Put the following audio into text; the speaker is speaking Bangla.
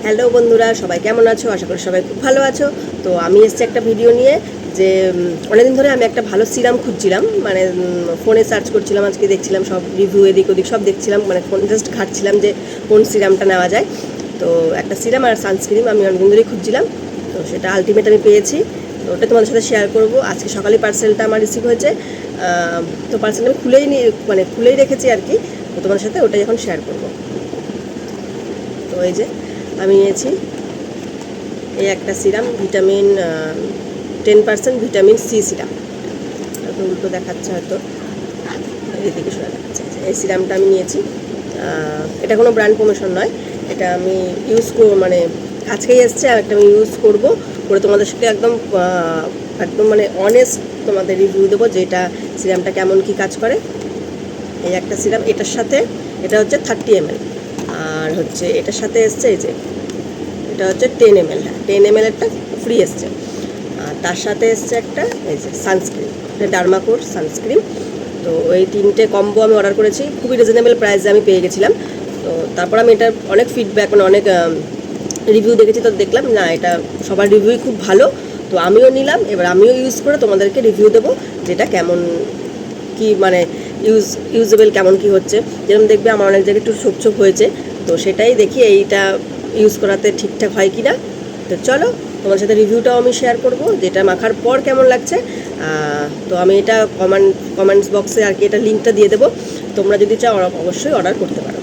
হ্যালো বন্ধুরা, সবাই কেমন আছো? আশা করি সবাই খুব ভালো আছো। তো আমি এসেছি একটা ভিডিও নিয়ে যে অনেকদিন ধরে আমি একটা ভালো সিরাম খুঁজছিলাম, মানে ফোনে সার্চ করছিলাম, আজকে দেখছিলাম সব রিভিউ এদিক ওদিক সব দেখছিলাম, মানে ফোন জাস্ট ঘাটছিলাম যে কোন সিরামটা নেওয়া যায়। তো একটা সিরাম আর সানস্ক্রিন আমি অনেকদিন ধরেই খুঁজছিলাম, তো সেটা আলটিমেট আমি পেয়েছি। তো ওটা তোমাদের সাথে শেয়ার করব। আজকে সকালে পার্সেলটা আমার রিসিভ হয়েছে। তো পার্সেলটা আমি খুলেই রেখেছি আর কি। তো তোমাদের সাথে ওটাই এখন শেয়ার করব। তো এই যে আমি নিয়েছি এই একটা serum, vitamin 10% vitamin C serum. তো উল্টো দেখাচ্ছে হয়তো, এদিকে শোনা দেখাচ্ছে। এই সিরামটা আমি নিয়েছি। এটা কোনো ব্র্যান্ড প্রমোশন নয়, এটা আমি মানে আজকেই এসছে, আর একটা আমি ইউজ করে তোমাদের সাথে একদম একদম মানে অনেস্ট তোমাদের রিভিউ দেবো যে এটা সিরামটা কেমন কি কাজ করে। এই একটা সিরাম, এটার সাথে এটা হচ্ছে 30 ml, আর হচ্ছে এটার সাথে এসছে এই যে এটা হচ্ছে 10 ml। হ্যাঁ, 10 ml একটা ফ্রি এসছে। আর তার সাথে এসছে একটা এই যে সানস্ক্রিন, এটা ডার্মাকোর সানস্ক্রিন। তো এই তিনটে কম্বো আমি অর্ডার করেছি, খুবই রিজনেবল প্রাইসে আমি পেয়ে গেছিলাম। তো তারপর আমি এটার অনেক ফিডব্যাক, মানে অনেক রিভিউ দেখেছি, তো দেখলাম না এটা সবার রিভিউই খুব ভালো। তো আমিও নিলাম, এবার আমিও ইউজ করে তোমাদেরকে রিভিউ দেবো যেটা কেমন কি, মানে ইউজেবল কেমন কি হচ্ছে। যেরকম দেখবে আমার অনেক জায়গায় একটু ছোপ হয়েছে, তো সেটাই দেখি এইটা ইউজ করাতে ঠিকঠাক হয় কি না। তো চলো তোমার সাথে রিভিউটাও আমি শেয়ার করব, যেটা মাখার পর কেমন লাগছে। তো আমি এটা কমেন্টস বক্সে আর কি এটা লিঙ্কটা দিয়ে দেবো, তোমরা যদি চাও অবশ্যই অর্ডার করতে পারো।